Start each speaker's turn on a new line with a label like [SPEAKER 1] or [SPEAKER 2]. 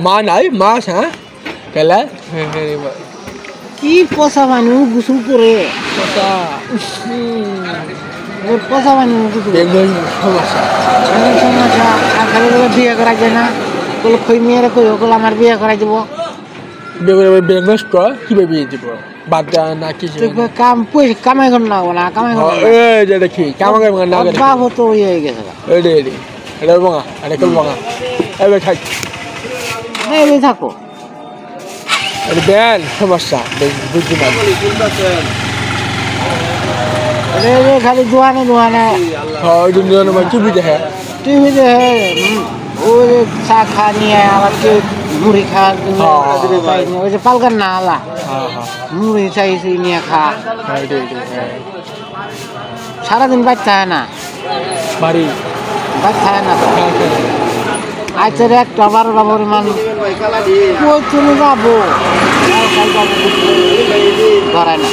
[SPEAKER 1] মা নাই মাছ হ্যাঁ কেলা
[SPEAKER 2] কি পচা মানুষ গোসল করে
[SPEAKER 1] পচা
[SPEAKER 2] পচা মানুষ
[SPEAKER 1] বেগুন সমস্যা
[SPEAKER 2] সমস্যা আর খালি বলে বিয়ে করা যায় না বলে খই মেয়েরা কই ওগুলো আমার বিয়ে করাই দেবো
[SPEAKER 1] বেগুন কিভাবে বিয়ে দিব বাদ না কিছু
[SPEAKER 2] কাম পয়সা কামাই কর না না কামাই কর
[SPEAKER 1] দেখি কামাই না
[SPEAKER 2] বাপ তো ইয়ে হয়ে গেছে
[SPEAKER 1] এটা বঙা এটা কেউ বঙা এবার খাই
[SPEAKER 2] এই থাকো
[SPEAKER 1] এটা বেন সমস্যা বুঝতে পারি
[SPEAKER 2] খালি দোয়ানে দোয়ানে
[SPEAKER 1] টিভি দেখে
[SPEAKER 2] টিভি দেখে ওই চা খা নিয়ে আবার কেউ মুড়ি খা ওই যে পালকার না আলা মুড়ি চাইছি নিয়ে খা সারাদিন বাইর থাকে না
[SPEAKER 1] বাড়ি
[SPEAKER 2] বাইর থাকে না আচ্ছা একটা 12টা পরিমাণ কই চলে যাবো ধরায় না